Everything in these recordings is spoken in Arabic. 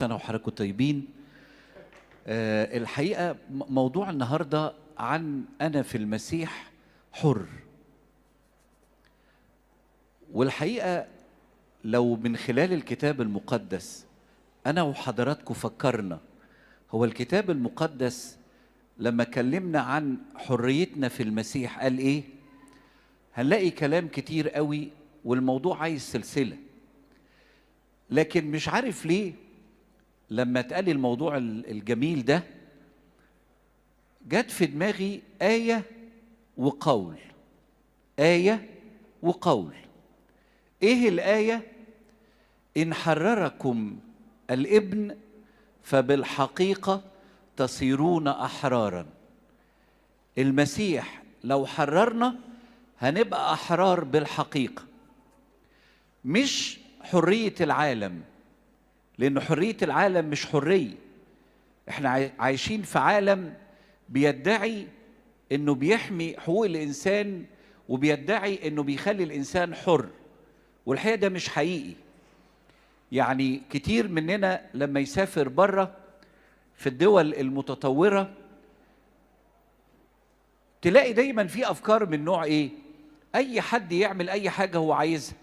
سنة وحضراتكم طيبين. الحقيقة موضوع النهاردة عن أنا في المسيح حر. والحقيقة لو من خلال الكتاب المقدس أنا وحضراتكم فكرنا، هو الكتاب المقدس لما كلمنا عن حريتنا في المسيح قال إيه؟ هنلاقي كلام كتير قوي، والموضوع عايز سلسلة. لكن مش عارف ليه لما اتقال الموضوع الجميل ده جت في دماغي آية وقول. آية وقول. إيه الآية؟ إن حرركم الابن فبالحقيقة تصيرون أحرارا. المسيح لو حررنا هنبقى أحرار بالحقيقة، مش حرية العالم، لأن حرية العالم مش حرية. احنا عايشين في عالم بيدعي انه بيحمي حقوق الانسان وبيدعي انه بيخلي الانسان حر، والحقيقة ده مش حقيقي. يعني كتير مننا لما يسافر بره في الدول المتطورة تلاقي دايما في افكار من نوع ايه؟ اي حد يعمل اي حاجة هو عايزها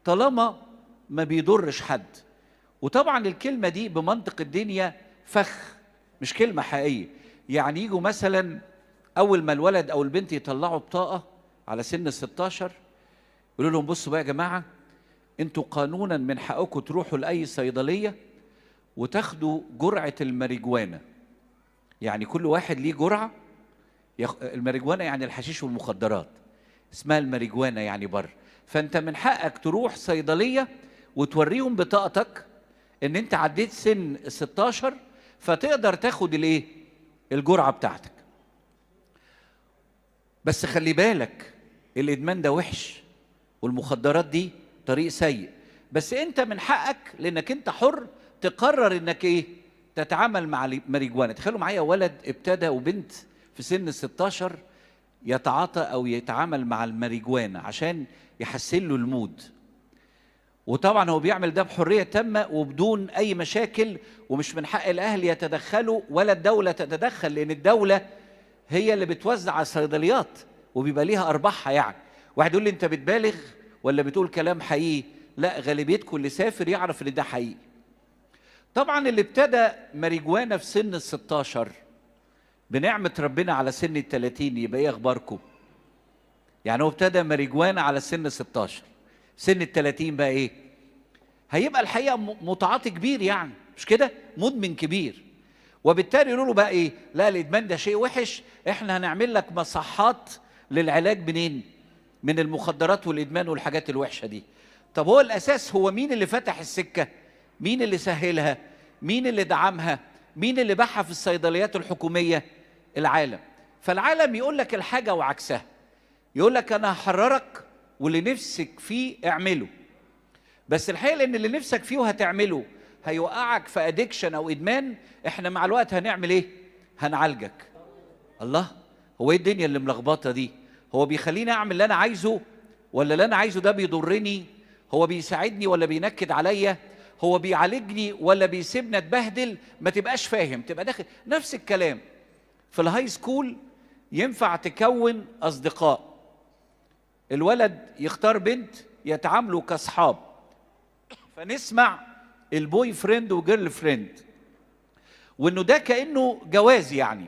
طالما ما بيضرش حد. وطبعا الكلمة دي بمنطق الدنيا فخ، مش كلمة حقيقية. يعني يجوا مثلا أول ما الولد أو البنت يطلعوا بطاقة على سن 16 يقولوا لهم بصوا بقى يا جماعة، انتوا قانونا من حقكم تروحوا لأي صيدلية وتاخدوا جرعة الماريجوانا. يعني كل واحد ليه جرعة. الماريجوانا يعني الحشيش والمخدرات، اسمها الماريجوانا يعني بره. فأنت من حقك تروح صيدلية وتوريهم بطاقتك ان انت عديت سن 16 فتقدر تاخد الايه؟ الجرعه بتاعتك. بس خلي بالك الادمان ده وحش والمخدرات دي طريق سيء، بس انت من حقك لانك انت حر تقرر انك ايه؟ تتعامل مع الماريجوانا. تخيلوا معايا ولد ابتدى وبنت في سن 16 يتعاطى او يتعامل مع الماريجوانا عشان يحسن له المود. وطبعا هو بيعمل ده بحرية تامة وبدون أي مشاكل، ومش من حق الأهل يتدخلوا ولا الدولة تتدخل، لأن الدولة هي اللي بتوزع على الصيدليات وبيبقى ليها أرباحها. يعني واحد يقول لي أنت بتبالغ ولا بتقول كلام حقيقي؟ لا، غالبيتكم اللي سافر يعرف إن ده حقيقي. طبعا اللي ابتدى ماريجوانا في سن ال 16 بنعمة ربنا على سن ال 30 يبقى إيه أخباركم؟ يعني هو ابتدى ماريجوانا على سن 16، سن ال 30 بقى ايه؟ هيبقى الحقيقه متعاطي كبير، يعني مش كده؟ مدمن كبير. وبالتالي يقولوا له بقى ايه؟ لا، الادمان ده شيء وحش، احنا هنعمل لك مصحات للعلاج منين؟ من المخدرات والادمان والحاجات الوحشه دي. طب هو الاساس هو مين اللي فتح السكه؟ مين اللي سهلها؟ مين اللي دعمها؟ مين اللي باعها في الصيدليات الحكوميه؟ العالم. فالعالم يقول لك الحاجه وعكسها، يقول لك انا هحررك واللي نفسك فيه اعمله. بس الحقيقه لان اللي نفسك فيه وهتعمله هيوقعك في ادكشن او ادمان، احنا مع الوقت هنعمل ايه؟ هنعالجك. الله، هو ايه الدنيا اللي ملخبطه دي؟ هو بيخليني اعمل اللي انا عايزه ولا اللي انا عايزه ده بيضرني؟ هو بيساعدني ولا بينكد عليا؟ هو بيعالجني ولا بيسيبني اتبهدل؟ ما تبقاش فاهم، تبقى داخل نفس الكلام. في الهاي سكول ينفع تكون اصدقاء، الولد يختار بنت يتعاملوا كاصحاب، فنسمع البوي فريند وجيرل فريند، وانه ده كانه جواز، يعني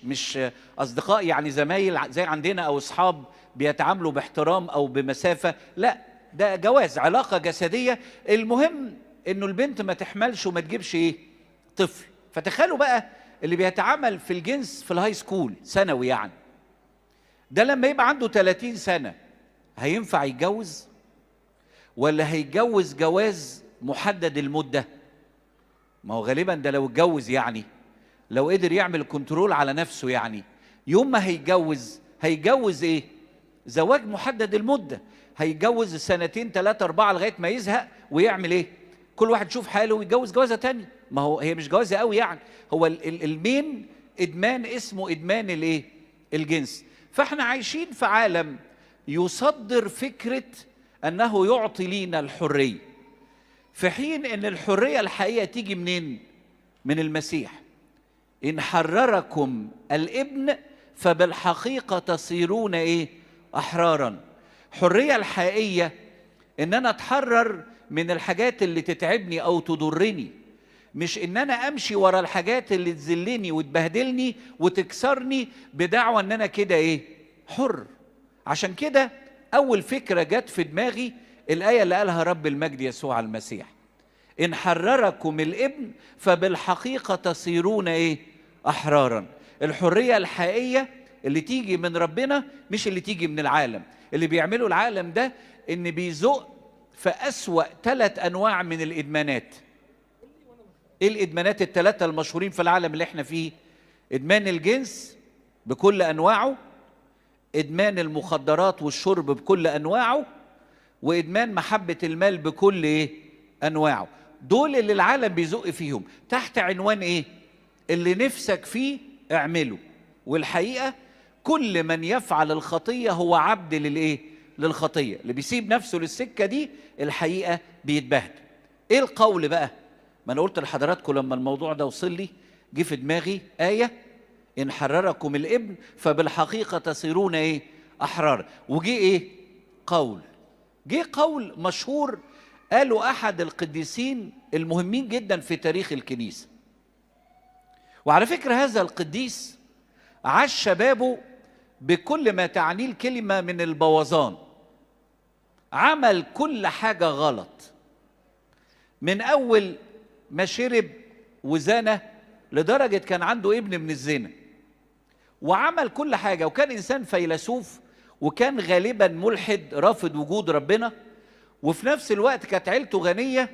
مش اصدقاء يعني زمايل زي عندنا او اصحاب بيتعاملوا باحترام او بمسافه، لا ده جواز، علاقه جسديه. المهم انه البنت ما تحملش وما تجيبش ايه؟ طفل. فتخيلوا بقى اللي بيتعامل في الجنس في الهاي سكول ثانوي، يعني ده لما يبقى عنده 30 سنه هينفع يتجوز ولا هيتجوز جواز محدد المدة؟ ما هو غالبا ده لو اتجوز، يعني لو قدر يعمل كنترول على نفسه، يعني يوم ما هيتجوز ايه؟ زواج محدد المدة. هيتجوز سنتين 3 4 لغاية ما يزهق ويعمل ايه؟ كل واحد يشوف حاله ويتجوز جوازة تانية. ما هو هي مش جوازة قوي، يعني هو المين ادمان اسمه ادمان الايه؟ الجنس. فاحنا عايشين في عالم يصدر فكرة أنه يعطي لينا الحرية. في حين ان الحرية الحقيقية تيجي منين؟ من المسيح. إن حرركم الابن فبالحقيقة تصيرون إيه؟ أحرارا. الحرية الحقيقية إن أنا أتحرر من الحاجات اللي تتعبني أو تضرني، مش إن أنا أمشي ورا الحاجات اللي تذلني وتبهدلني وتكسرني بدعوى إن أنا كده إيه؟ حر. عشان كده أول فكرة جت في دماغي الآية اللي قالها رب المجد يسوع المسيح: إن حرركم الابن فبالحقيقة تصيرون إيه؟ أحرارا. الحرية الحقيقية اللي تيجي من ربنا مش اللي تيجي من العالم. اللي بيعمله العالم ده إن بيزق في أسوأ 3 أنواع من الإدمانات. إيه الإدمانات ال3 المشهورين في العالم اللي احنا فيه؟ إدمان الجنس بكل أنواعه، إدمان المخدرات والشرب بكل أنواعه، وإدمان محبة المال بكل إيه؟ أنواعه. دول اللي العالم بيزق فيهم تحت عنوان إيه؟ اللي نفسك فيه اعمله. والحقيقة كل من يفعل الخطية هو عبد للإيه؟ للخطية. اللي بيسيب نفسه للسكة دي الحقيقة بيتبهدل. إيه القول بقى؟ ما أنا قلت لحضراتكم لما الموضوع ده وصل لي جه في دماغي آية: إن حرركم الابن فبالحقيقة تصيرون إيه؟ أحرار. وجه إيه؟ قول. جه قول مشهور قالوا أحد القديسين المهمين جدا في تاريخ الكنيسة. وعلى فكرة هذا القديس عاش شبابه بكل ما تعنيه الكلمة من البوظان. عمل كل حاجة غلط، من أول ما شرب وزنى لدرجة كان عنده ابن من الزنا، وعمل كل حاجة، وكان إنسان فيلسوف، وكان غالبا ملحد رافض وجود ربنا، وفي نفس الوقت كانت عيلته غنية.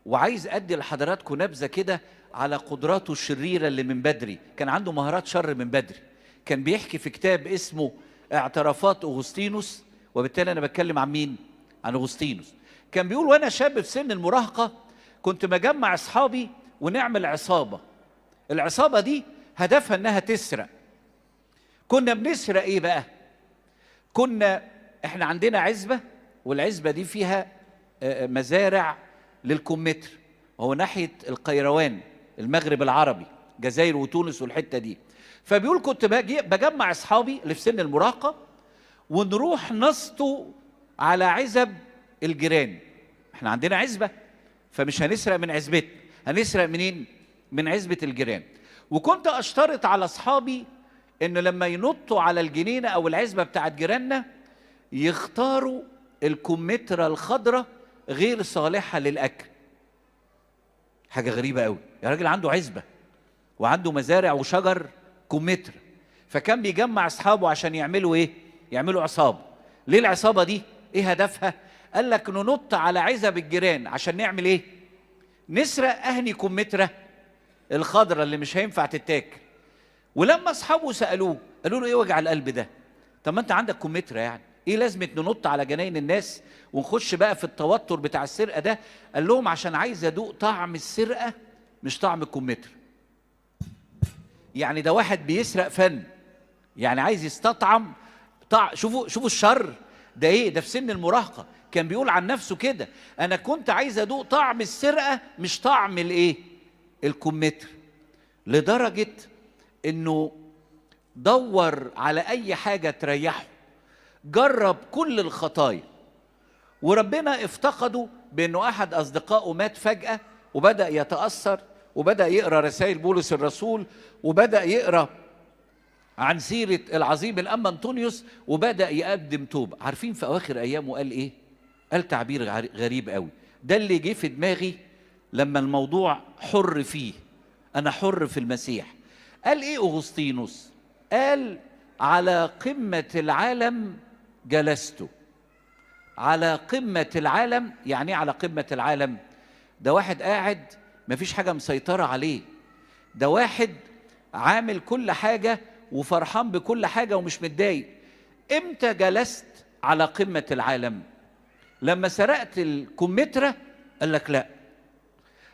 وعايز أدي لحضراتكم نبذة كده على قدراته الشريرة اللي من بدري. كان عنده مهارات شر من بدري. كان بيحكي في كتاب اسمه اعترافات أغسطينوس، وبالتالي أنا بتكلم عن مين؟ عن أغسطينوس. كان بيقول: وأنا شاب في سن المراهقة كنت مجمع أصحابي ونعمل عصابة. العصابة دي هدفها إنها تسرق. كنا بنسرق إيه بقى؟ إحنا عندنا عزبة، والعزبة دي فيها مزارع للكمثرى، وهو ناحية القيروان، المغرب العربي، جزائر وتونس والحتة دي. فبيقول كنت بجمع أصحابي اللي في سن المراهقة ونروح نسطو على عزب الجيران. احنا عندنا عزبة، فمش هنسرق من عزبتنا، هنسرق منين؟ من عزبة الجيران. وكنت أشترط على أصحابي إن لما ينطوا على الجنينة أو العزبة بتاعت جيراننا يختاروا الكمثرى الخضراء غير صالحة للأكل. حاجة غريبة قوي، يا راجل عنده عزبة وعنده مزارع وشجر كمثرى. فكان بيجمع أصحابه عشان يعملوا إيه؟ يعملوا عصابة. ليه العصابة دي؟ إيه هدفها؟ قال لك ننط على عزب الجيران عشان نعمل إيه؟ نسرق أهني كمثرى الخضراء اللي مش هينفع تتاكل. ولما أصحابه سألوه قالوا له: إيه وجع القلب ده؟ طب ما أنت عندك كمثرى، يعني إيه لازمة ننط على جناين الناس ونخش بقى في التوتر بتاع السرقة ده؟ قال لهم: عشان عايز أدوق طعم السرقة مش طعم الكمثرى. يعني ده واحد بيسرق فن، يعني عايز يستطعم شوفوا الشر ده ايه. ده في سن المراهقة كان بيقول عن نفسه كده: انا كنت عايز ادوق طعم السرقة مش طعم الايه؟ الكمثرى. لدرجة انه دور على اي حاجة تريحه، جرب كل الخطايا، وربنا افتقده بانه احد اصدقائه مات فجأة، وبدأ يتأثر، وبدأ يقرأ رسائل بولس الرسول، وبدأ يقرأ عن سيرة العظيم الأنبا أنطونيوس، وبدأ يقدم توبة. عارفين في أواخر أيامه قال إيه؟ قال تعبير غريب قوي، ده اللي جه في دماغي لما الموضوع حر فيه. أنا حر في المسيح. قال إيه أغسطينوس؟ قال: على قمة العالم جلست. على قمة العالم، يعني على قمة العالم ده واحد قاعد مفيش حاجة مسيطرة عليه، ده واحد عامل كل حاجة وفرحان بكل حاجة ومش متضايق. امتى جلست على قمة العالم؟ لما سرقت الكمثرى؟ قال لك لا.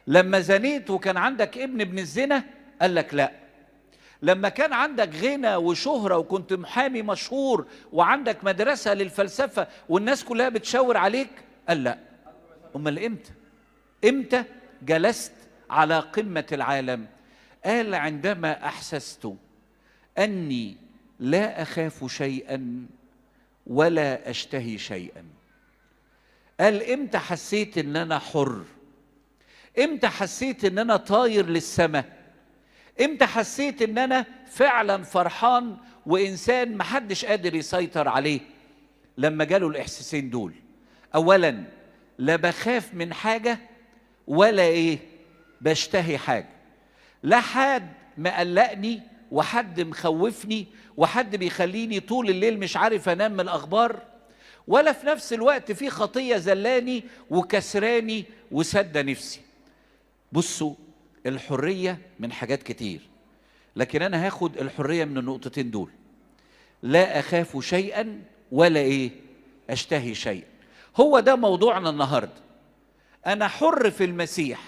لما زنيت وكان عندك ابن الزنا؟ قال لك لا. لما كان عندك غنى وشهرة وكنت محامي مشهور وعندك مدرسة للفلسفة والناس كلها بتشاور عليك؟ قال لا. امال امتى؟ امتى جلست على قمة العالم؟ قال عندما أحسست أني لا أخاف شيئا ولا أشتهي شيئا. قال امتى حسيت ان انا حر؟ امتى حسيت ان انا طاير للسماء؟ امتى حسيت ان انا فعلا فرحان وانسان محدش قادر يسيطر عليه؟ لما جاله الاحساسين دول. اولا لا بخاف من حاجة ولا بشتهي حاجة. لا حد مقلقني وحد مخوفني وحد بيخليني طول الليل مش عارف انام من الاخبار، ولا في نفس الوقت في خطية زلاني وكسراني وسد نفسي. بصوا، الحرية من حاجات كتير، لكن أنا هاخد الحرية من النقطتين دول. لا أخاف شيئا ولا أشتهي شيئا. هو ده موضوعنا النهاردة. أنا حر في المسيح،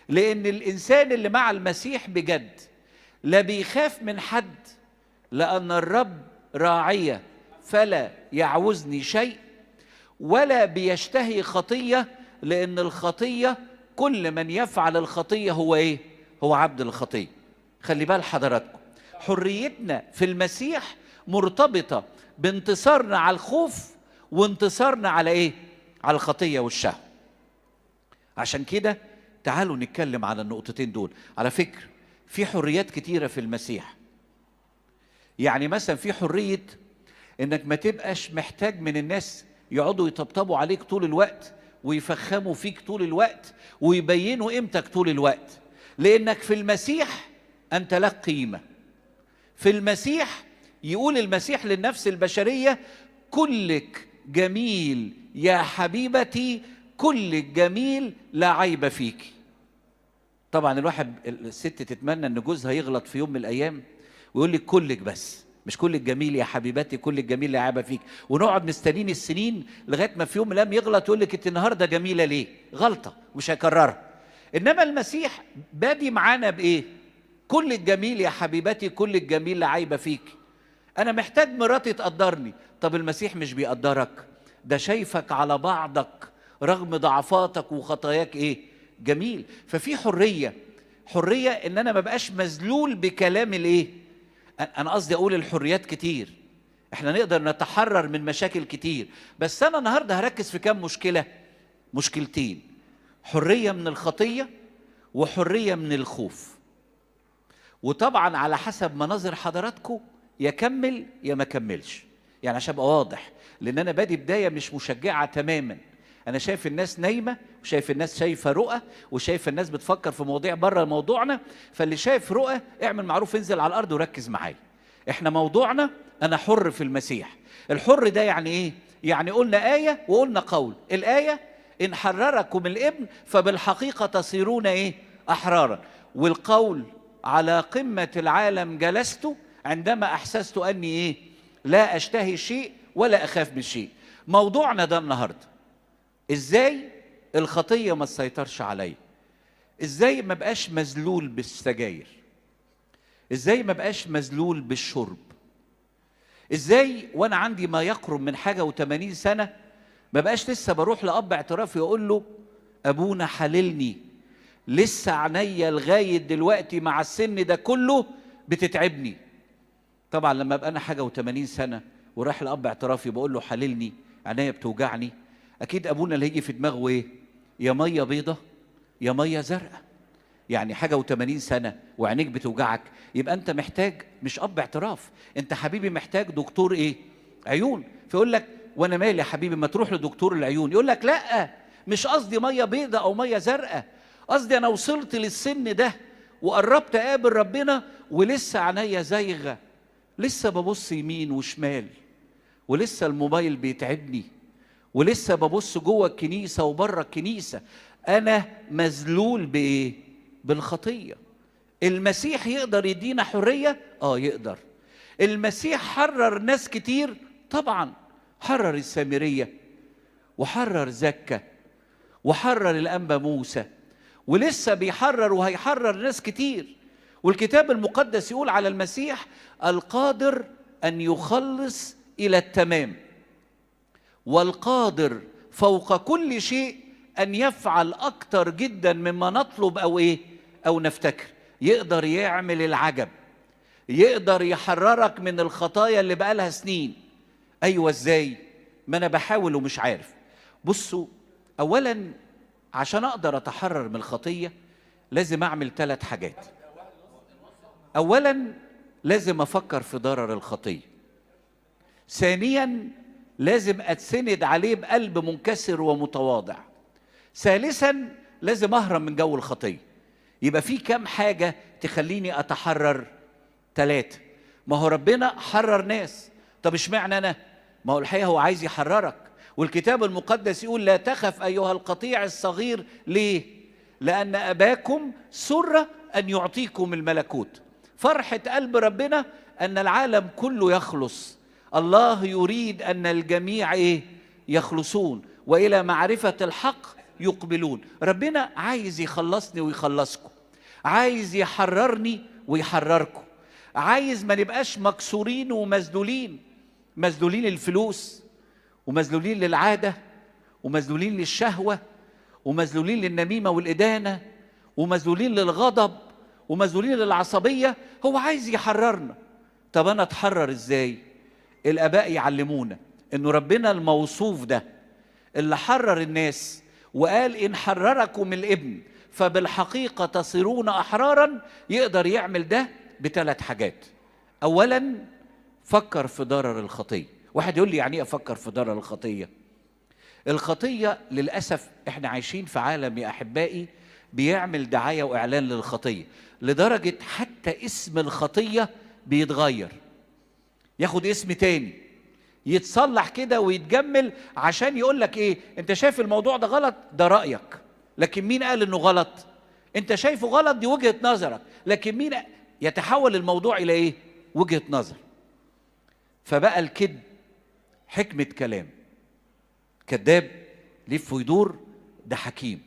لأن الإنسان اللي مع المسيح بجد لا بيخاف من حد، لأن الرب راعية فلا يعوزني شيء، ولا بيشتهي خطية، لأن الخطية كل من يفعل الخطية هو عبد الخطية. خلي بال حضراتكم، حريتنا في المسيح مرتبطة بانتصارنا على الخوف وانتصارنا على على الخطية والشهوة. عشان كده تعالوا نتكلم على النقطتين دول. على فكرة في حريات كتيرة في المسيح. يعني مثلا في حرية انك ما تبقاش محتاج من الناس يقعدوا يطبطبوا عليك طول الوقت ويفخموا فيك طول الوقت ويبينوا قيمتك طول الوقت، لانك في المسيح انت لك قيمة. في المسيح يقول المسيح للنفس البشرية: كلك جميل يا حبيبتي، كلك جميل لا عيب فيك. طبعا الست تتمنى ان جوزها يغلط في يوم من الايام ويقول لك كلك بس، مش كلك جميل يا حبيبتي، كلك جميل لا عيب فيك، ونقعد مستنين السنين لغايه ما في يوم من الايام يغلط يقول لك انت النهارده جميله ليه؟ غلطه مش هيكررها. انما المسيح بادي معانا بايه؟ كلك جميل يا حبيبتي، كلك جميل لا عيب فيك. انا محتاج مراتي تقدرني. طب المسيح مش بيقدرك، ده شايفك على بعضك رغم ضعفاتك وخطاياك جميل. ففي حريه ان انا ما بقاش مذلول بكلام انا قصدي اقول الحريات كتير، احنا نقدر نتحرر من مشاكل كتير، بس انا النهارده هركز في كام مشكلتين: حريه من الخطيه وحريه من الخوف. وطبعا على حسب مناظر حضراتكم يا كمل يا ما كملش، يعني عشان ابقى واضح، لان انا بادي بدايه مش مشجعه تماما. انا شايف الناس نايمه، وشايف الناس شايفه رؤى، وشايف الناس بتفكر في مواضيع بره موضوعنا. فاللي شايف رؤى اعمل معروف انزل على الارض وركز معايا. احنا موضوعنا انا حر في المسيح. الحر ده يعني ايه؟ يعني قلنا آية وقلنا قول. الآية: إن حرركم الابن فبالحقيقة تصيرون أحرارا. والقول: على قمة العالم جلست عندما أحسست أني لا أشتهي شيء ولا أخاف من شيء. موضوعنا ده النهارده ازاي الخطية ما تسيطرش عليا، ازاي ما بقاش مذلول بالسجاير، ازاي ما بقاش مذلول بالشرب، ازاي وانا عندي ما يقرب من حاجة و80 سنة ما بقاش لسه بروح لأب اعترافي وأقول له: أبونا حللني، لسه عينيا لغاية دلوقتي مع السن ده كله بتتعبني. طبعا لما ابقى انا حاجة و80 سنة ورايح لأب اعترافي بقول له حللني، عينيا بتوجعني، اكيد ابونا اللي هيجي في دماغه يا ميه بيضه يا ميه زرقاء. يعني حاجه و80 سنه وعينيك بتوجعك، يبقى انت محتاج مش اب اعتراف، انت حبيبي محتاج دكتور عيون. فيقول لك: وانا مالي يا حبيبي، ما تروح لدكتور العيون. يقول لك: لا، مش قصدي ميه بيضه او ميه زرقاء، قصدي انا وصلت للسن ده وقربت اقابل ربنا ولسه عينيا زايغه، لسه ببص يمين وشمال، ولسه الموبايل بيتعبني، ولسه ببص جوه الكنيسة وبره الكنيسة. أنا مذلول بالخطية. المسيح يقدر يدينا حرية؟ يقدر. المسيح حرر ناس كتير طبعا، حرر السامرية وحرر زكا وحرر الأنبا موسى، ولسه بيحرر وهيحرر ناس كتير. والكتاب المقدس يقول على المسيح: القادر أن يخلص إلى التمام، والقادر فوق كل شيء أن يفعل أكتر جدا مما نطلب أو إيه أو نفتكر. يقدر يعمل العجب، يقدر يحررك من الخطايا اللي بقالها سنين. أيوة إزاي؟ ما أنا بحاول ومش عارف. بصوا، أولا عشان أقدر أتحرر من الخطية لازم أعمل 3 حاجات. أولا لازم أفكر في ضرر الخطية. ثانيا لازم أتسند عليه بقلب منكسر ومتواضع. ثالثا لازم أهرب من جو الخطية. يبقى في كام حاجة تخليني أتحرر؟ 3. ما هو ربنا حرر ناس، طب اشمعنى أنا؟ ما هو الحقيقة هو عايز يحررك، والكتاب المقدس يقول لا تخف أيها القطيع الصغير. ليه؟ لأن أباكم سر أن يعطيكم الملكوت. فرحة قلب ربنا أن العالم كله يخلص. الله يريد أن الجميع إيه؟ يخلصون وإلى معرفة الحق يقبلون. ربنا عايز يخلصني ويخلصكم، عايز يحررني ويحرركم، عايز ما نبقاش مكسورين ومذلولين، مذلولين للفلوس ومذلولين للعادة ومذلولين للشهوة ومذلولين للنميمة والإدانة ومذلولين للغضب ومذلولين للعصبية. هو عايز يحررنا. طب أنا أتحرر إزاي؟ الآباء يعلمونا إنه ربنا الموصوف ده اللي حرر الناس وقال إن حرركم الابن فبالحقيقة تصيرون أحرارا، يقدر يعمل ده ب3 حاجات. أولا فكر في ضرر الخطية. واحد يقول لي يعني إيه أفكر في ضرر الخطية؟ الخطية للأسف إحنا عايشين في عالم يا أحبائي بيعمل دعاية وإعلان للخطية، لدرجة حتى اسم الخطية بيتغير، ياخد اسم تاني، يتصلح كده ويتجمل عشان يقول لك ايه؟ انت شايف الموضوع ده غلط، ده رأيك، لكن مين قال انه غلط؟ انت شايفه غلط، دي وجهة نظرك، لكن مين يتحول الموضوع الى ايه؟ وجهة نظر. فبقى الكذب حكمة كلام. كذاب لف ويدور ده حكيم.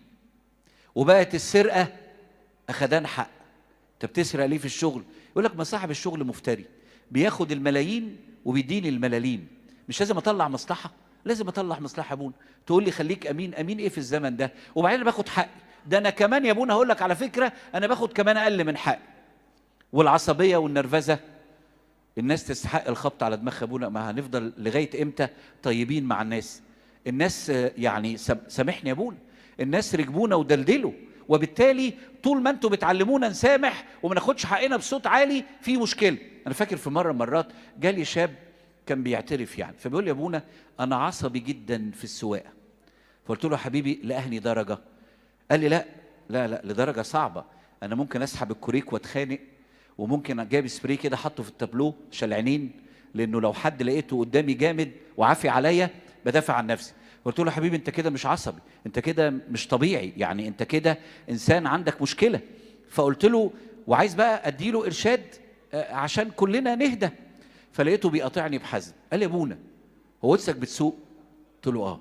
وبقت السرقة أخدان حق. انت بتسرق ليه في الشغل؟ يقول لك ما صاحب الشغل مفتري، بياخد الملايين وبيديني الملاليم، مش لازم اطلع مصلحة؟ لازم اطلع مصلحة يا ابونا. تقول لي خليك امين. امين ايه في الزمن ده؟ وبعدين باخد حقي. ده انا كمان يا ابونا هقول لك على فكرة، انا باخد كمان اقل من حقي. والعصبية والنرفزة، الناس تستحق الخبط على دماغها. ابونا ما هنفضل لغاية امتى طيبين مع الناس؟ الناس يعني سامحني يا ابونا، الناس ركبونا ودلدلوا، وبالتالي طول ما انتوا بتعلمونا نسامح وما ناخدش حقنا بصوت عالي في مشكلة. انا فاكر في مرات جالي شاب كان بيعترف يعني، فبيقول لي يا ابونا انا عصبي جدا في السواقة. فقلت له حبيبي لأهني درجة؟ قال لي لا لا لا، لدرجة صعبة، انا ممكن اسحب الكوريك واتخانق، وممكن جايب سبراي كده حطه في التابلو شلعينين، لانه لو حد لقيته قدامي جامد وعافي عليا بدافع عن نفسي. قلت له حبيبي انت كده مش عصبي، انت كده مش طبيعي، يعني انت كده انسان عندك مشكلة. فقلت له وعايز بقى اديله ارشاد عشان كلنا نهدى. فلقيته بيقاطعني بحزم. قال لي يا ابونا هو قدسك بتسوق؟ قلت له اه.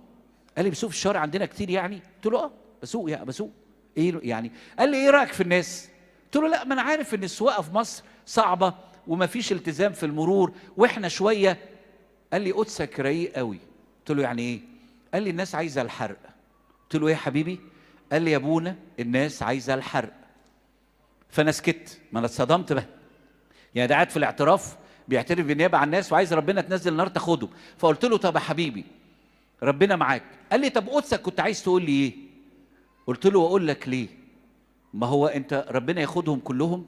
قال لي بسوق في الشارع عندنا كتير يعني؟ قلت له اه بسوق. يا بسوق ايه يعني؟ قال لي ايه رايك في الناس؟ قلت له لا، ما انا عارف ان السواقه في مصر صعبه وما فيش التزام في المرور واحنا شويه. قال لي قدسك رقيق قوي. قلت له يعني ايه؟ قال لي الناس عايزه الحرق. قلت له ايه يا حبيبي؟ قال لي يا ابونا الناس عايزه الحرق. فانا سكت، ما انا اتصدمت بقى، يعني ده قاعد في الاعتراف بيعترف بالنيابه عن الناس وعايز ربنا تنزل النار تاخده. فقلت له طب يا حبيبي ربنا معاك. قال لي طب قدسك كنت عايز تقول لي ايه؟ قلت له واقول لك ليه؟ ما هو انت ربنا ياخدهم كلهم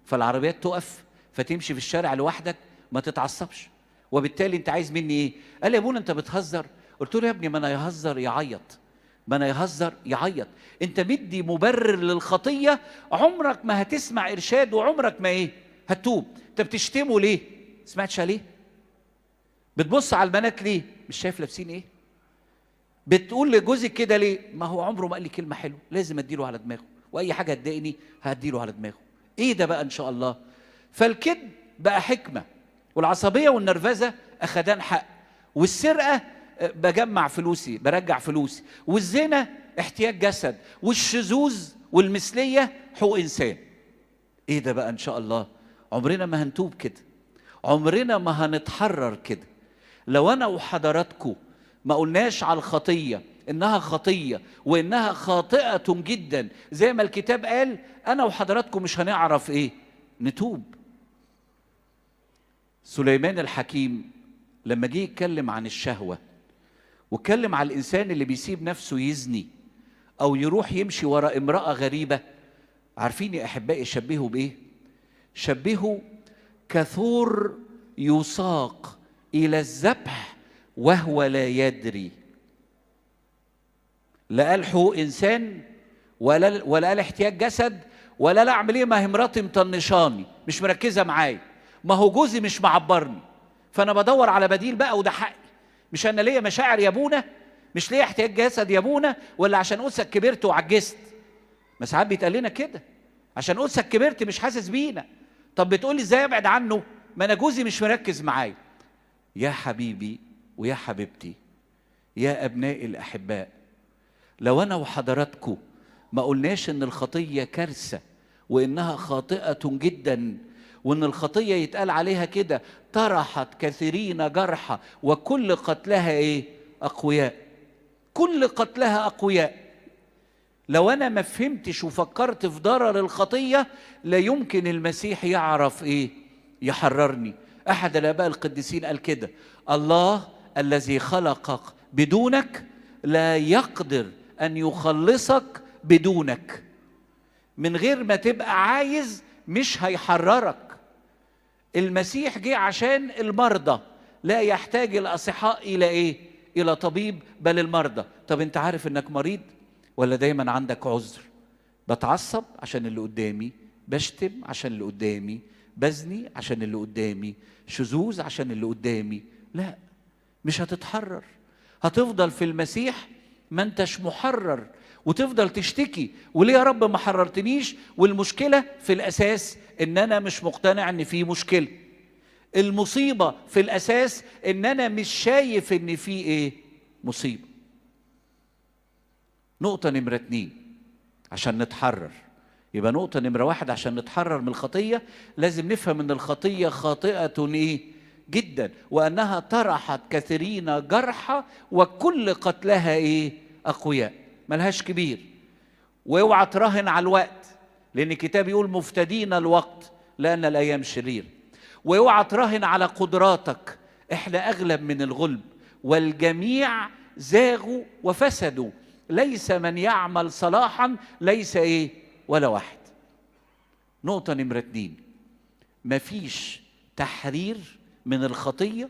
فالعربيات تقف فتمشي في الشارع لوحدك، ما تتعصبش، وبالتالي انت عايز مني ايه؟ قال لي يا ابونا انت بتهزر. قلت له يا ابني ما انا يهزر يعيط، ما انا يهزر يعيط. انت مدي مبرر للخطيه، عمرك ما هتسمع ارشاد وعمرك ما ايه هتوب. انت بتشتمه ليه؟ سمعتش عليه؟ بتبص على البنات ليه؟ مش شايف لابسين ايه؟ بتقول لجوزك كده ليه؟ ما هو عمره ما قال لي كلمه حلوه، لازم اديله على دماغه، واي حاجه تضايقني هديله على دماغه. ايه ده بقى ان شاء الله؟ فالكذب بقى حكمه، والعصبيه والنرفزه اخدان حق، والسرقه بجمع فلوسي برجع فلوسي، والزنا احتياج جسد، والشذوذ والمثليه حقوق انسان. ايه ده بقى ان شاء الله؟ عمرنا ما هنتوب كده، عمرنا ما هنتحرر كده، لو انا وحضراتكم ما قلناش على الخطيه إنها خطية وإنها خاطئة جدا، زي ما الكتاب قال أنا وحضراتكم مش هنعرف إيه؟ نتوب. سليمان الحكيم لما جه يتكلم عن الشهوة واتكلم على الإنسان اللي بيسيب نفسه يزني أو يروح يمشي وراء امرأة غريبة، عارفين يا أحبائي شبهوا بإيه؟ شبهوا كثور يساق إلى الذبح وهو لا يدري. لا قال حقوق إنسان ولا قال احتياج جسد ولا لا أعمل إيه، ما هي مراتي مطنشاني مش مركزة معايا، ما هو جوزي مش معبرني، فأنا بدور على بديل بقى وده حقي. مش أنا ليا مشاعر يا أبونا؟ مش ليا احتياج جسد يا أبونا؟ ولا عشان قدسك كبرت وعجزت؟ ما ساعات بيتقال لنا كده، عشان قدسك كبرت مش حاسس بينا. طب بتقولي ازاي ابعد عنه؟ ما انا جوزي مش مركز معايا. يا حبيبي ويا حبيبتي يا ابنائي الاحباء، لو انا وحضراتكم ما قلناش ان الخطيه كارثه وانها خاطئه جدا، وان الخطيه يتقال عليها كده طرحت كثيرين جرحى وكل قتلها ايه؟ اقوياء. كل قتلها اقوياء. لو أنا ما فهمتش وفكرت في ضرر الخطية لا يمكن المسيح يعرف إيه؟ يحررني. أحد الآباء القديسين قال كده: الله الذي خلقك بدونك لا يقدر أن يخلصك بدونك. من غير ما تبقى عايز مش هيحررك. المسيح جه عشان المرضى، لا يحتاج الأصحاء إلى إيه؟ إلى طبيب بل المرضى. طب أنت عارف إنك مريض؟ ولا دايما عندك عذر؟ بتعصب عشان اللي قدامي، بشتم عشان اللي قدامي، بزني عشان اللي قدامي، شذوذ عشان اللي قدامي. لا، مش هتتحرر. هتفضل في المسيح ما انتش محرر وتفضل تشتكي، وليه يا رب ما حررتنيش؟ والمشكلة في الأساس إن أنا مش مقتنع إن في مشكلة. المصيبة في الأساس إن أنا مش شايف إن في إيه؟ مصيبة. نقطة نمرة 2 عشان نتحرر. يبقى نقطة نمرة 1 عشان نتحرر من الخطية لازم نفهم ان الخطية خاطئة ايه؟ جدا، وانها طرحت كثيرين جرحى وكل قتلها ايه؟ اقوياء. ملهاش كبير. واوعى تراهن على الوقت، لان الكتاب يقول مفتدين الوقت لان الايام شرير. واوعى تراهن على قدراتك، احنا اغلب من الغلب، والجميع زاغوا وفسدوا، ليس من يعمل صلاحا ليس ايه؟ ولا واحد. نقطة نمرة 2، مفيش تحرير من الخطية،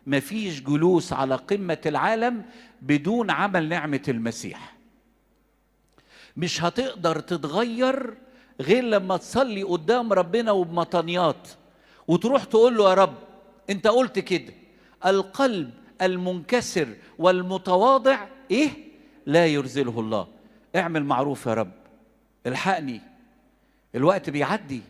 مفيش جلوس على قمة العالم بدون عمل نعمة المسيح. مش هتقدر تتغير غير لما تصلي قدام ربنا وبمطنيات وتروح تقول له: يا رب انت قلت كده، القلب المنكسر والمتواضع ايه؟ لا يرزله الله. اعمل معروف يا رب، الحقني، الوقت بيعدي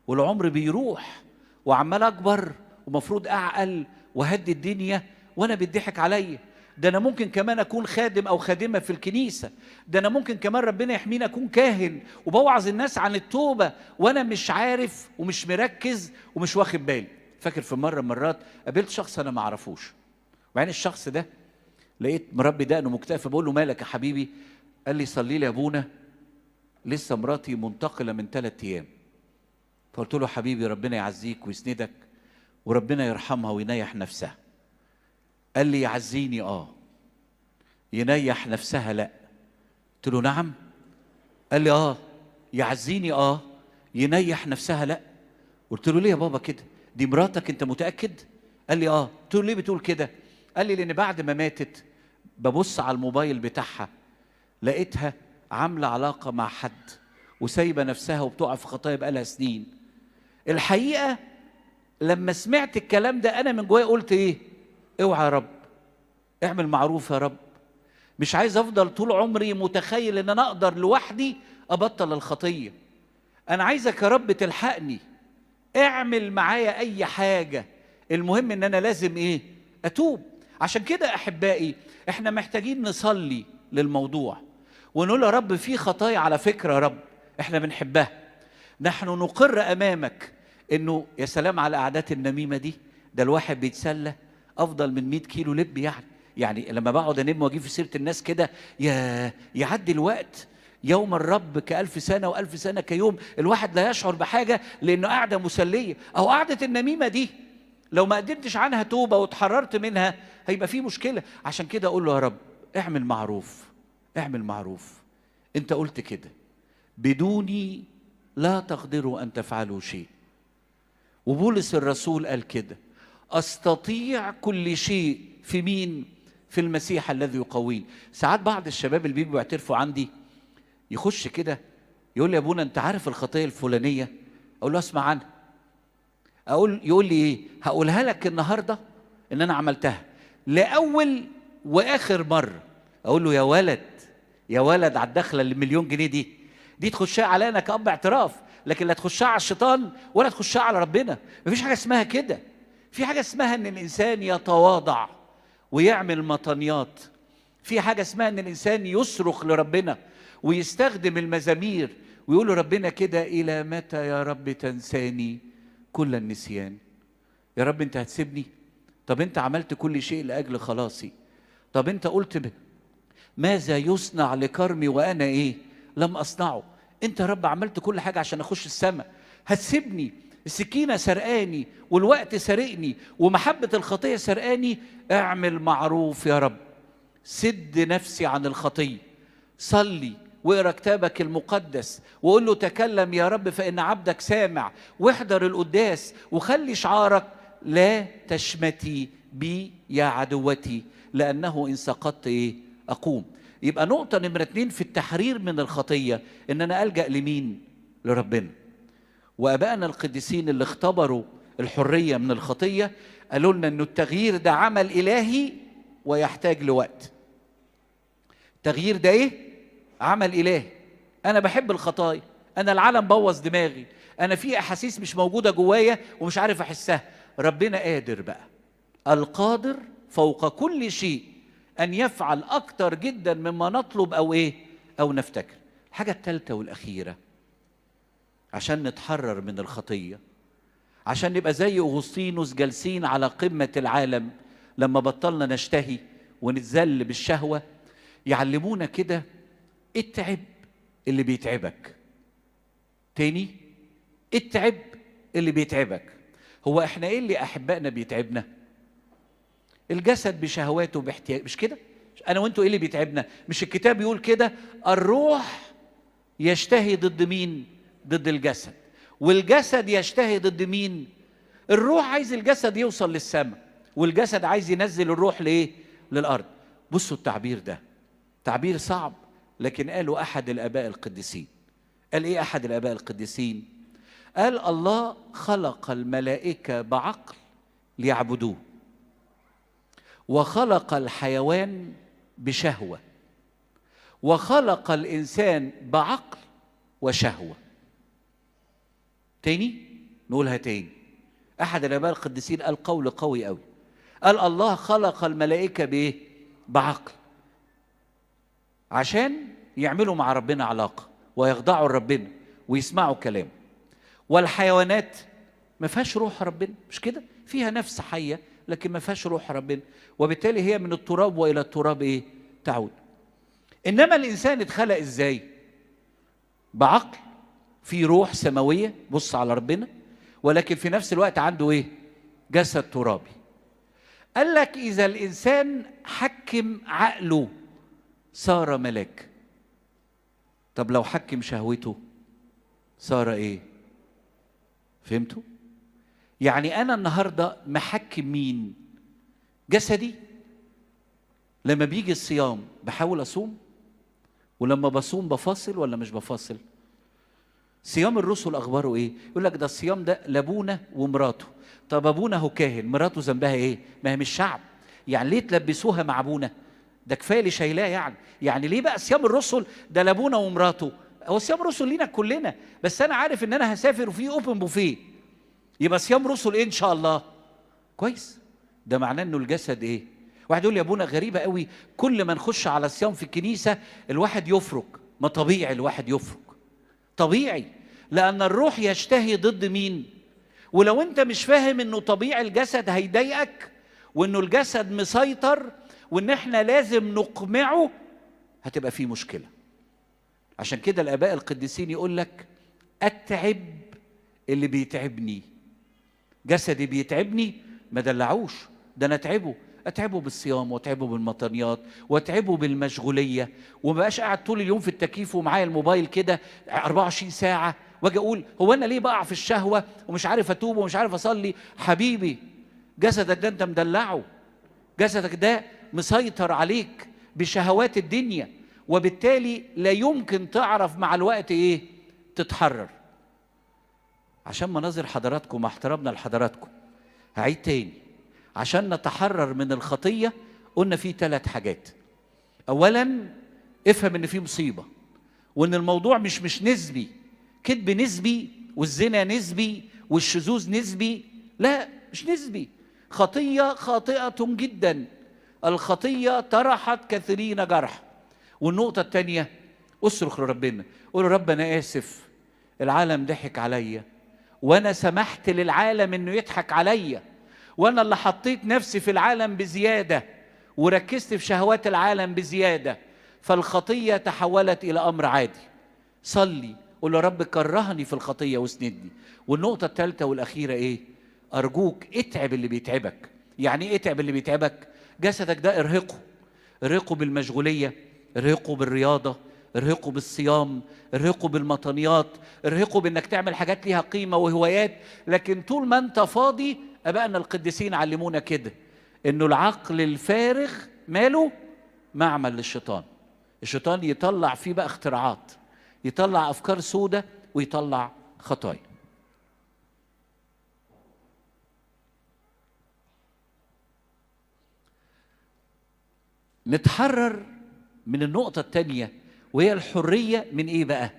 والعمر بيروح وعمال اكبر ومفروض اعقل وهدي الدنيا وانا بيضحك عليا. ده انا ممكن كمان اكون خادم او خادمه في الكنيسه، ده انا ممكن كمان ربنا يحميني اكون كاهن وبوعظ الناس عن التوبه وانا مش عارف ومش مركز ومش واخد بالي. فاكر في مره من المرات قابلت شخص انا ما اعرفوش، وبعدين الشخص ده لقيت مربي دقنه مكتئب، فبقول له: مالك يا حبيبي؟ قال لي: صلي لي يا ابونا، لسه مراتي منتقله من 3 ايام. فقلت له: حبيبي ربنا يعزيك ويسندك وربنا يرحمها وينيح نفسها. قال لي: يعزيني ينيح نفسها لا. قلت له: نعم. قال لي: يعزيني ينيح نفسها لا. قلت له: ليه يا بابا كده؟ دي مراتك، انت متأكد؟ قال لي: قلت له: ليه بتقول كده؟ قال لي: لان بعد ما ماتت ببص على الموبايل بتاعها لقيتها عامله علاقه مع حد وسايبه نفسها وبتقع في خطايا بقالها سنين. الحقيقه لما سمعت الكلام ده انا من جوايا قلت ايه؟ اوعى يا رب، اعمل معروف يا رب. مش عايز افضل طول عمري متخيل ان انا اقدر لوحدي ابطل الخطيه. انا عايزك يا رب تلحقني، اعمل معايا اي حاجه، المهم ان انا لازم ايه؟ اتوب. عشان كده احبائي احنا محتاجين نصلي للموضوع ونقول: يا رب في خطايا على فكره يا رب احنا بنحبها، نحن نقر امامك انه يا سلام على قعدات النميمه دي، ده الواحد بيتسلى افضل من 100 كيلو لب يعني. يعني لما بقعد انم واجيب في سيره الناس كده يعدي الوقت، يوم الرب كألف سنة وألف سنة كيوم، الواحد لا يشعر بحاجة لأنه قاعدة مسلية. أو قاعدة النميمة دي لو ما قدمتش عنها توبة واتحررت منها هيبقى في مشكلة. عشان كده أقول له يا رب اعمل معروف، اعمل معروف. أنت قلت كده بدوني لا تقدروا أن تفعلوا شيء. وبولس الرسول قال كده أستطيع كل شيء في مين؟ في المسيح الذي يقويني. ساعات بعض الشباب اللي بيجوا يعترفوا عندي يخش كده يقول لي يا ابونا انت عارف الخطيه الفلانيه؟ اقول له اسمع عنها. يقول لي ايه؟ هقولها لك النهارده ان انا عملتها لاول واخر مره. اقول له يا ولد يا ولد، على الدخله اللي مليون جنيه دي تخشها على انا كأب اعتراف، لكن لا تخشها على الشيطان ولا تخشها على ربنا. مفيش حاجه اسمها كده. في حاجه اسمها ان الانسان يتواضع ويعمل مطنيات. في حاجه اسمها ان الانسان يصرخ لربنا ويستخدم المزامير ويقول له ربنا كده الى متى يا رب تنساني كل النسيان؟ يا رب انت هتسيبني؟ طب انت عملت كل شيء لاجل خلاصي. طب انت قلت ماذا يصنع لكرمي وانا ايه لم اصنعه؟ انت يا رب عملت كل حاجه عشان اخش السماء، هتسيبني؟ السكينه سرقاني والوقت سرقني ومحبه الخطيه سرقاني. اعمل معروف يا رب، سد نفسي عن الخطيه. صلي واقرا كتابك المقدس وقول له تكلم يا رب فإن عبدك سامع، واحضر القداس وخلي شعارك لا تشمتي بي يا عدوتي لأنه إن سقطت إيه أقوم. يبقى نقطة نمرة 2 في التحرير من الخطية إن أنا ألجأ لمين؟ لربنا. وأبائنا القديسين اللي اختبروا الحرية من الخطية قالوا لنا إنه التغيير ده عمل إلهي ويحتاج لوقت. التغيير ده إيه؟ عمل إلهي. أنا بحب الخطايا، أنا العالم بوظ دماغي، أنا في أحاسيس مش موجودة جوايا ومش عارف أحسها. ربنا قادر بقى، القادر فوق كل شيء أن يفعل أكتر جدا مما نطلب أو إيه أو نفتكر. الحاجة الثالثة والأخيرة عشان نتحرر من الخطية، عشان نبقى زي أغسطينوس جالسين على قمة العالم لما بطلنا نشتهي ونتذل بالشهوة، يعلمونا كده اتعب اللي بيتعبك. تاني، اتعب اللي بيتعبك. هو احنا ايه اللي احبائنا بيتعبنا؟ الجسد بشهواته باحتياج، مش كده؟ انا وانتوا ايه اللي بيتعبنا؟ مش الكتاب يقول كده الروح يشتهي ضد مين؟ ضد الجسد. والجسد يشتهي ضد مين؟ الروح عايز الجسد يوصل للسماء والجسد عايز ينزل الروح ليه؟ للارض. بصوا التعبير ده تعبير صعب، لكن قالوا أحد الآباء القديسين. قال إيه أحد الآباء القديسين؟ قال الله خلق الملائكة بعقل ليعبدوه، وخلق الحيوان بشهوة، وخلق الإنسان بعقل وشهوة. تاني نقولها تاني. أحد الآباء القديسين قال قول قوي قوي، قال الله خلق الملائكة بإيه؟ بعقل، عشان يعملوا مع ربنا علاقة ويخضعوا لربنا ويسمعوا كلامه. والحيوانات ما فيهاش روح ربنا، مش كده؟ فيها نفس حية لكن ما فيهاش روح ربنا، وبالتالي هي من التراب وإلى التراب إيه؟ تعود. إنما الإنسان اتخلق إزاي؟ بعقل، في روح سماوية بص على ربنا، ولكن في نفس الوقت عنده إيه؟ جسد ترابي. قال لك إذا الإنسان حكم عقله صار ملاك. طب لو حكم شهوته صار ايه؟ فهمتوا؟ يعني انا النهارده محكم مين؟ جسدي. لما بيجي الصيام بحاول اصوم، ولما بصوم بفاصل ولا مش بفاصل؟ صيام الرسل اخباره ايه؟ يقول لك ده الصيام ده لابونا ومراته. طب ابونا هو كاهن، مراته ذنبها ايه؟ ما هي مش شعب، يعني ليه تلبسوها مع ابونا؟ ده كفايه اللي شايلاه. يعني ليه بقى صيام الرسل ده لابونا ومراته؟ هو صيام الرسل لينا كلنا، بس انا عارف ان انا هسافر وفي اوبن بوفيه، يبقى صيام رسل ايه ان شاء الله؟ كويس. ده معناه انه الجسد ايه؟ واحد يقول لي يا ابونا غريبه قوي، كل ما نخش على الصيام في الكنيسه الواحد يفرك. ما طبيعي الواحد يفرك، طبيعي، لان الروح يشتهي ضد مين؟ ولو انت مش فاهم انه طبيعي الجسد هيضايقك وانه الجسد مسيطر وان احنا لازم نقمعه، هتبقى فيه مشكلة. عشان كده الآباء القديسين يقول لك اتعب اللي بيتعبني، جسدي بيتعبني ما دلعوش، ده انا اتعبه بالصيام، واتعبه بالمطنيات، واتعبه بالمشغوليه، وما بقاش قاعد طول اليوم في التكييف ومعايا الموبايل كده 24 ساعه، واجي اقول هو انا ليه بقع في الشهوه ومش عارف اتوب ومش عارف اصلي. حبيبي، جسدك ده انت مدلعه، جسدك ده مسيطر عليك بشهوات الدنيا، وبالتالي لا يمكن تعرف مع الوقت ايه تتحرر. عشان مناظر حضراتكم، مع احترامنا لحضراتكم، هعيد تاني، عشان نتحرر من الخطية قلنا فيه 3 حاجات. أولا افهم إن فيه مصيبة، وإن الموضوع مش نسبي، كذب نسبي والزنا نسبي والشذوذ نسبي، لا مش نسبي. خطية خاطئة جدا، الخطية طرحت كثيرين جرح. والنقطة الثانية، اصرخ لربنا، قول رب أنا آسف، العالم ضحك عليا، وأنا سمحت للعالم إنه يضحك عليا، وأنا اللي حطيت نفسي في العالم بزيادة، وركزت في شهوات العالم بزيادة، فالخطية تحولت إلى أمر عادي. صلي، قول يا رب كرهني في الخطية واسندني. والنقطة الثالثة والأخيرة إيه؟ أرجوك اتعب اللي بيتعبك. يعني إيه اتعب اللي بيتعبك؟ جسدك ده ارهقه بالمشغولية، ارهقه بالرياضة، ارهقه بالصيام، ارهقه بالمطنيات، ارهقه بانك تعمل حاجات ليها قيمة وهوايات. لكن طول ما انت فاضي، ابائنا القديسين علمونا كده، انه العقل الفارغ ماله؟ معمل للشيطان. الشيطان يطلع فيه بقى اختراعات، يطلع افكار سودة ويطلع خطايا. نتحرر من النقطة الثانية، وهي الحرية من ايه بقى؟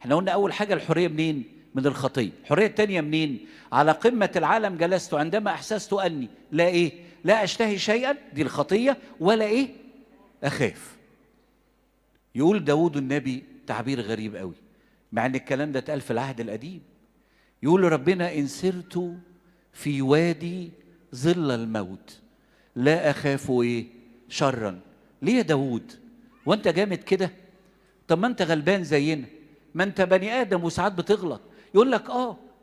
احنا قلنا اول حاجة الحرية منين؟ من الخطية. الحرية الثانية منين؟ على قمة العالم جلست عندما احسست اني لا ايه؟ لا اشتهي شيئا، دي الخطية، ولا ايه؟ اخاف. يقول داود النبي تعبير غريب قوي، مع ان الكلام ده اتقال في العهد القديم. يقول ربنا ان سرت في وادي ظل الموت لا اخاف ايه؟ شرا. ليه يا داود؟ وانت جامد كده؟ طب ما انت غلبان زينا، ما انت بني ادم وساعات بتغلط. يقول لك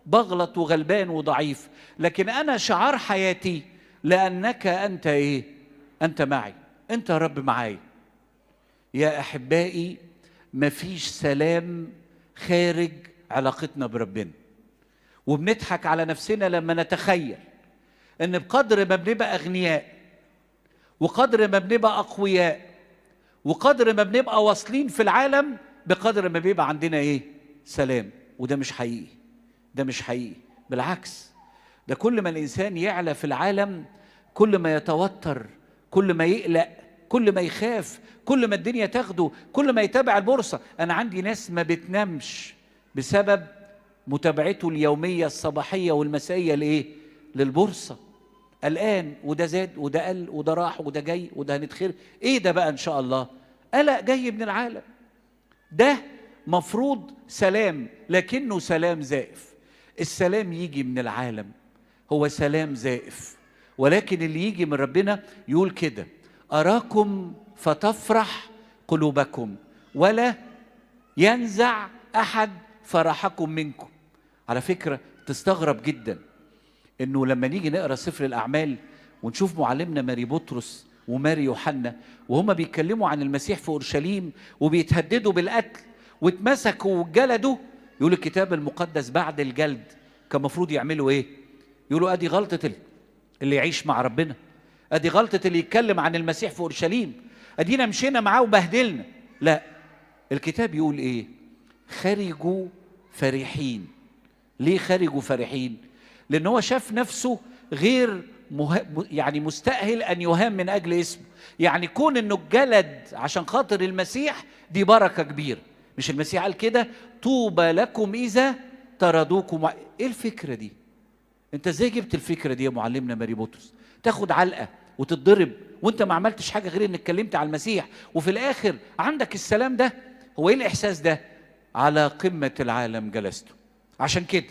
بغلط وغلبان وضعيف، لكن انا شعار حياتي لانك انت ايه؟ انت معي، انت يا رب معاي. يا احبائي، مفيش سلام خارج علاقتنا بربنا، وبنضحك على نفسنا لما نتخيل ان بقدر ما بنبقى اغنياء، وقدر ما بنبقى اقوياء، وقدر ما بنبقى واصلين في العالم، بقدر ما بيبقى عندنا ايه؟ سلام. وده مش حقيقي، ده مش حقيقي. بالعكس، ده كل ما الانسان يعلى في العالم، كل ما يتوتر، كل ما يقلق، كل ما يخاف، كل ما الدنيا تاخده، كل ما يتابع البورصة. انا عندي ناس ما بتنامش بسبب متابعته اليومية الصباحية والمسائية لايه؟ للبورصة. قلقان، وده زاد وده قل وده راح وده جاي وده هنتخير. ايه ده بقى؟ ان شاء الله قلق جاي من العالم. ده مفروض سلام، لكنه سلام زائف. السلام يجي من العالم هو سلام زائف، ولكن اللي يجي من ربنا يقول كده: أراكم فتفرح قلوبكم ولا ينزع أحد فرحكم منكم. على فكرة تستغرب جدا إنه لما نيجي نقرأ سفر الأعمال ونشوف معلمنا ماري بطرس وماري يوحنا وهما بيتكلموا عن المسيح في أورشليم وبيتهددوا بالقتل واتمسكوا واتجلدوا، يقول الكتاب المقدس بعد الجلد كان مفروض يعملوا ايه؟ يقولوا ادي غلطة اللي يعيش مع ربنا، ادي غلطة اللي يتكلم عن المسيح في أورشليم، ادينا مشينا معاه وبهدلنا. لا، الكتاب يقول ايه؟ خرجوا فرحين. ليه خرجوا فرحين؟ لأن هو شاف نفسه غير يعني مستأهل أن يهان من أجل اسمه. يعني كون أنه اتجلد عشان خاطر المسيح دي بركة كبيرة. مش المسيح قال كده؟ طوبى لكم إذا طردوكم. إيه الفكرة دي؟ أنت إزاي جبت الفكرة دي يا معلمنا ماري بطرس؟ تاخد علقة وتتضرب وأنت ما عملتش حاجة غير أنك اتكلمت على المسيح، وفي الآخر عندك السلام ده. هو إيه الإحساس ده؟ على قمة العالم جلسته. عشان كده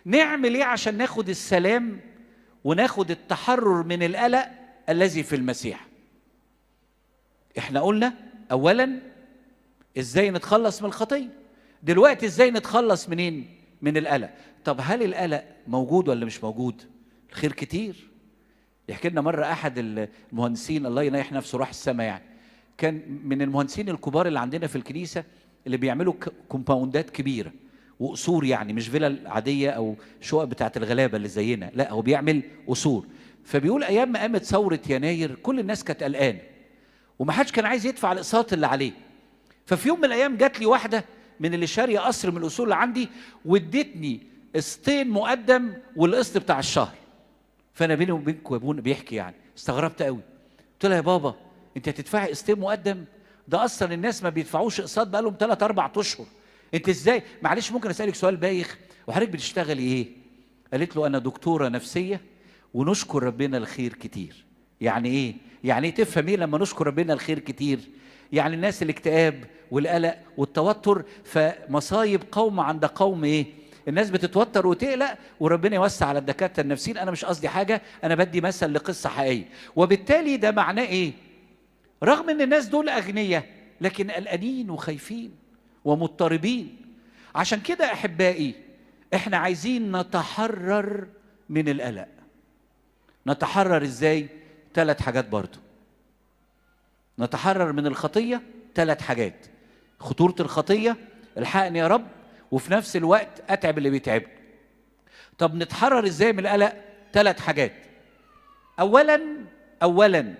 نعمل إيه عشان ناخد السلام وناخد التحرر من القلق الذي في المسيح؟ احنا قلنا اولا ازاي نتخلص من الخطيه، دلوقتي ازاي نتخلص منين؟ من القلق. طب هل القلق موجود ولا مش موجود؟ الخير كتير. يحكي لنا مره احد المهندسين، الله ينيح نفسه، راح السماء يعني، كان من المهندسين الكبار اللي عندنا في الكنيسه، اللي بيعملوا كومباوندات كبيره وقصور، يعني مش فيلا عاديه او شقق بتاعت الغلابه اللي زينا، لا هو بيعمل قصور. فبيقول ايام ما قامت ثوره يناير كل الناس كانت قلقانه ومحدش كان عايز يدفع الاقساط اللي عليه. ففي يوم من الايام جات لي واحده من اللي شاريه قصر من الاصول اللي عندي وادتني قسطين مقدم والقسط بتاع الشهر. فانا بيني وبينكم يا ابونا بيحكي يعني استغربت قوي، قلت لها يا بابا انت هتدفعي قسطين مقدم؟ ده اصلا الناس ما بيدفعوش اقساط بقالهم 3 4 اشهر، انت ازاي؟ معلش ممكن اسالك سؤال بايخ؟ وحضرتك بتشتغلي ايه؟ قالت له انا دكتوره نفسيه ونشكر ربنا الخير كتير. يعني ايه؟ يعني ايه تفهم ايه لما نشكر ربنا الخير كتير؟ يعني الناس الاكتئاب والقلق والتوتر، فمصايب قوم عند قوم ايه؟ الناس بتتوتر وتقلق وربنا يوسع على الدكاتره النفسيين. انا مش قصدي حاجه، انا بدي مثل لقصه حقيقيه. وبالتالي ده معناه ايه؟ رغم ان الناس دول اغنياء لكن قلقانين وخايفين ومضطربين. عشان كده احبائي احنا عايزين نتحرر من القلق. نتحرر ازاي؟ 3 حاجات برضو. نتحرر من الخطيه 3 حاجات: خطوره الخطيه، الحقني يا رب، وفي نفس الوقت اتعب اللي بيتعبني. طب نتحرر ازاي من القلق؟ 3 حاجات. اولا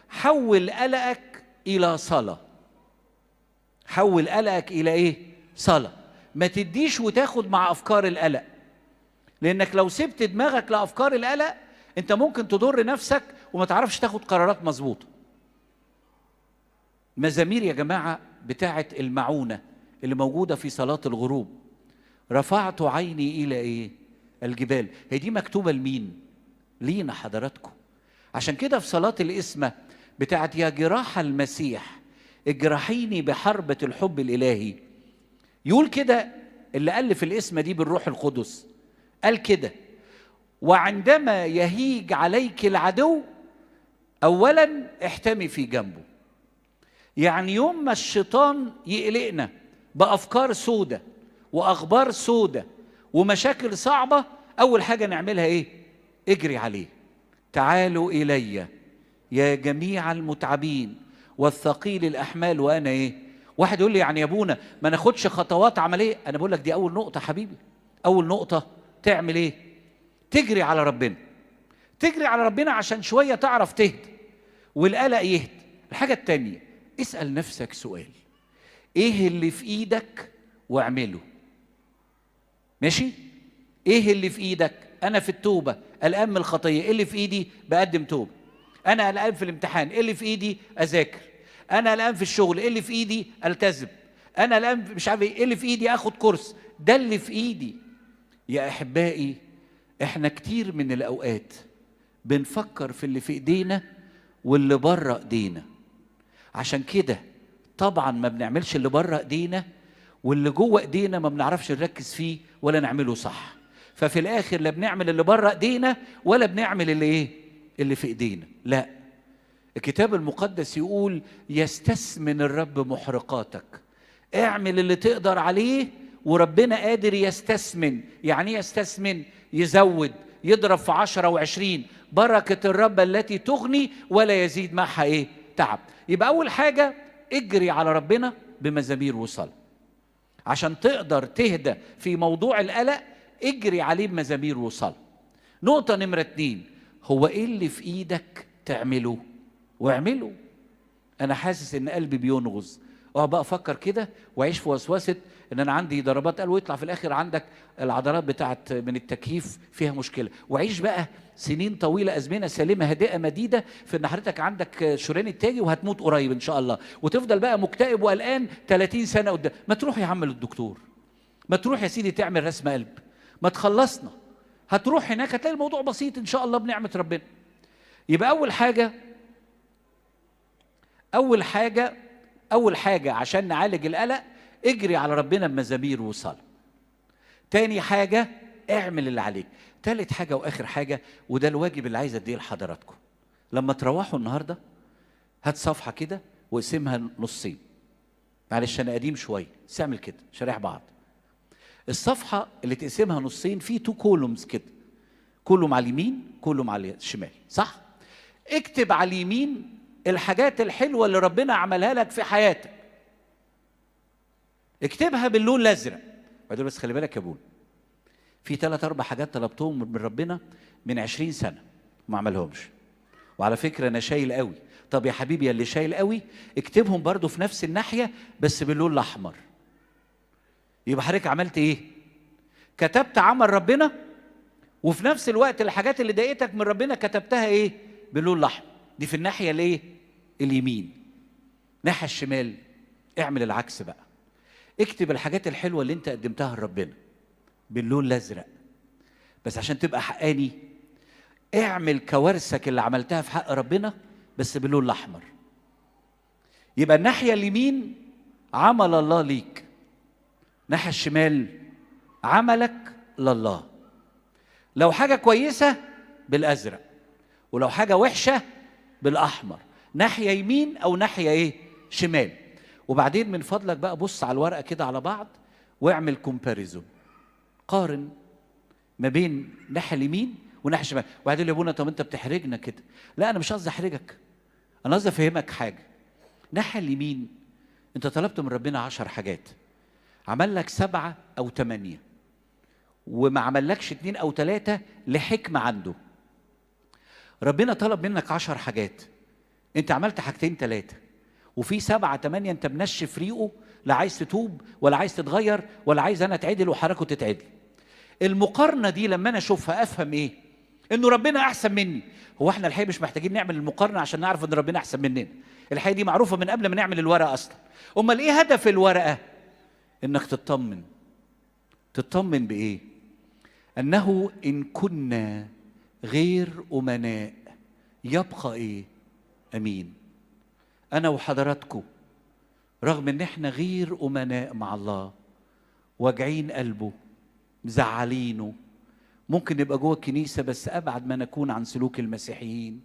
حول قلقك الى صلاه. حول قلقك الى ايه؟ صلاه. ما تديش وتاخد مع افكار القلق، لانك لو سبت دماغك لافكار القلق انت ممكن تضر نفسك وما تعرفش تاخد قرارات مظبوطه. مزامير يا جماعه بتاعه المعونه اللي موجوده في صلاه الغروب، رفعت عيني الى ايه؟ الجبال. هي دي مكتوبه لمين؟ لينا حضراتكم. عشان كده في صلاه القسمه بتاعه يا جراح المسيح اجرحيني بحربه الحب الالهي، يقول كده اللي الف القسمه دي بالروح القدس، قال كده: وعندما يهيج عليك العدو اولا احتمي في جنبه. يعني يوم ما الشيطان يقلقنا بافكار سودة واخبار سودة ومشاكل صعبه، اول حاجه نعملها ايه؟ اجري عليه. تعالوا الي يا جميع المتعبين والثقيل الاحمال وانا ايه؟ واحد يقول لي يعني يا ابونا ما ناخدش خطوات عمليه؟ انا بقول لك دي اول نقطه حبيبي. اول نقطه تعمل ايه؟ تجري على ربنا. تجري على ربنا عشان شويه تعرف تهدى والقلق يهدى. الحاجه الثانيه، اسال نفسك سؤال: ايه اللي في ايدك واعمله؟ ماشي؟ ايه اللي في ايدك؟ انا في التوبه قلقان من الخطيه، ايه اللي في ايدي؟ بقدم توبه. انا قلقان في الامتحان، ايه اللي في ايدي؟ اذاكر. انا قلقان في الشغل، ايه اللي في ايدي؟ التزم. انا قلقان مش عارف ايه اللي في ايدي؟ اخد كورس. ده اللي في ايدي. يا احبائي احنا كتير من الاوقات بنفكر في اللي في ايدينا واللي بره ايدينا. عشان كده طبعا ما بنعملش اللي بره ايدينا، واللي جوه ايدينا ما بنعرفش نركز فيه ولا نعمله صح. ففي الاخر لا بنعمل اللي بره ايدينا ولا بنعمل اللي ايه؟ اللي في ايدينا. لا، الكتاب المقدس يقول يستثمن الرب محرقاتك. اعمل اللي تقدر عليه وربنا قادر يستثمن. يعني ايه يستثمن؟ يزود، يضرب في 10 و20. بركة الرب التي تغني ولا يزيد معها ايه؟ تعب. يبقى اول حاجة اجري على ربنا بمزامير وصلاة. عشان تقدر تهدى في موضوع القلق اجري عليه بمزامير وصلاة. نقطة نمرة 2، هو ايه اللي في ايدك تعمله؟ واعمله. انا حاسس ان قلبي بينغز، بقى افكر كده واعيش في وسوسه ان انا عندي ضربات قلب، ويطلع في الاخر عندك العضلات بتاعت من التكييف فيها مشكله، وعيش بقى سنين طويله ازمنه سالمه هادئه مديده في ان حضرتك عندك شريان التاجي وهتموت قريب ان شاء الله، وتفضل بقى مكتئب وقلقان 30 سنه قدام. ما تروح يا عم للدكتور، ما تروح يا سيدي تعمل رسم قلب، ما تخلصنا. هتروح هناك هتلاقي الموضوع بسيط ان شاء الله بنعمه ربنا. يبقى أول حاجة عشان نعالج القلق اجري على ربنا بمزامير وصلاة. تاني حاجة اعمل اللي عليك. تالت حاجة وآخر حاجة، وده الواجب اللي عايز أديه لحضراتكم، لما تروحوا النهاردة هات صفحة كده واقسمها نصين. معلش انا قديم شويه، بس اعمل كده شرايح بعض. الصفحه اللي تقسمها نصين في 2 كولومز كده، كولوم على اليمين كولوم على الشمال، صح؟ اكتب على اليمين الحاجات الحلوه اللي ربنا عملها لك في حياتك، اكتبها باللون الازرق. بعدين بس خلي بالك يا ابونا، في 3 4 حاجات طلبتهم من ربنا من 20 سنه ما عملهمش، وعلى فكره انا شايل قوي. طب يا حبيبي اللي شايل قوي اكتبهم برضو في نفس الناحيه بس باللون الاحمر. يبقى حضرتك عملت ايه؟ كتبت عمل ربنا، وفي نفس الوقت الحاجات اللي ضايقتك من ربنا كتبتها ايه؟ باللون الاحمر. دي في الناحيه الايه؟ اليمين. الناحيه الشمال اعمل العكس بقى، اكتب الحاجات الحلوه اللي انت قدمتها لربنا باللون الازرق. بس عشان تبقى حقاني اعمل كوارثك اللي عملتها في حق ربنا بس باللون الاحمر. يبقى الناحيه اليمين عمل الله ليك، الناحيه الشمال عملك لله. لو حاجه كويسه بالازرق، ولو حاجه وحشه بالاحمر، ناحيه يمين او ناحيه ايه؟ شمال. وبعدين من فضلك بقى بص على الورقه كده على بعض واعمل كومباريزون، قارن ما بين الناحيه اليمين والناحيه الشمال. وبعدين يا ابونا طب انت بتحرجنا كده. لا انا مش قصدي احرجك، انا قصدي افهمك حاجه. الناحيه اليمين انت طلبت من ربنا 10 حاجات، عمل لك 7 أو 8، وما عملكش 2 أو 3 لحكمه عنده. ربنا طلب منك 10 حاجات، انت عملت 2 3، وفي 7 8 انت منشف ريقه، لا عايز تتوب ولا عايز تتغير ولا عايز انا اتعدل وحركه تتعدل. المقارنه دي لما انا اشوفها افهم ايه؟ انه ربنا احسن مني. هو احنا الحقيقه مش محتاجين نعمل المقارنه عشان نعرف ان ربنا احسن مننا، الحقيقه دي معروفه من قبل ما نعمل الورقه اصلا. امال ايه هدف الورقه؟ انك تطمن. تطمن بايه؟ انه ان كنا غير امناء يبقى ايه؟ امين. انا وحضراتكم رغم ان احنا غير امناء مع الله، واجعين قلبه، مزعلينه، ممكن نبقى جوه الكنيسه بس ابعد ما نكون عن سلوك المسيحيين،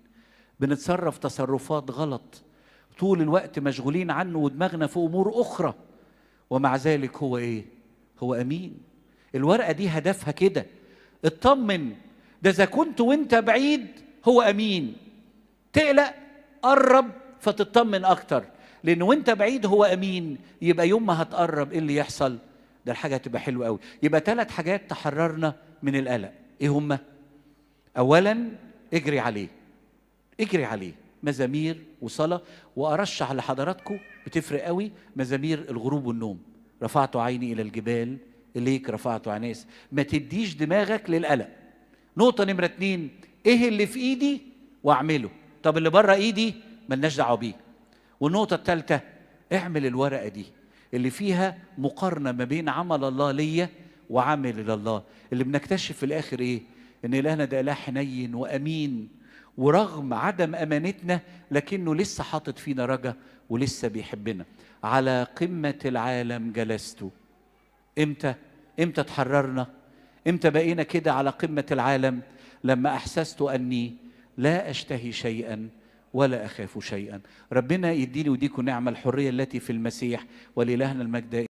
بنتصرف تصرفات غلط، طول الوقت مشغولين عنه ودماغنا في امور اخرى، ومع ذلك هو ايه؟ هو امين. الورقه دي هدفها كده، اطمن، ده اذا كنت وانت بعيد هو امين. تقلق قرب فتطمن اكتر، لان وانت بعيد هو امين. يبقى يوم ما هتقرب ايه اللي يحصل؟ ده الحاجه هتبقى حلوه قوي. يبقى 3 حاجات تحررنا من القلق. ايه هما؟ اولا اجري عليه، اجري عليه، مزامير وصلاه. وارشح لحضراتكم بتفرق قوي مزامير الغروب والنوم. رفعت عيني الى الجبال اليك رفعت عيني. ما تديش دماغك للقلق. نقطه نمره 2، ايه اللي في ايدي واعمله، طب اللي بره ايدي ملناش دعوه بيه. والنقطه الثالثه، اعمل الورقه دي اللي فيها مقارنه ما بين عمل الله ليا وعمل الله، اللي بنكتشف في الاخر ايه؟ ان الهنا ده اله حنين وامين، ورغم عدم امانتنا لكنه لسه حاطط فينا رجا ولسه بيحبنا. على قمه العالم جلست. امتى تحررنا؟ امتى بقينا كده على قمه العالم؟ لما احسست اني لا اشتهي شيئا ولا اخاف شيئا. ربنا يديني وديكم نعمه الحريه التي في المسيح، ولإلهنا المجد.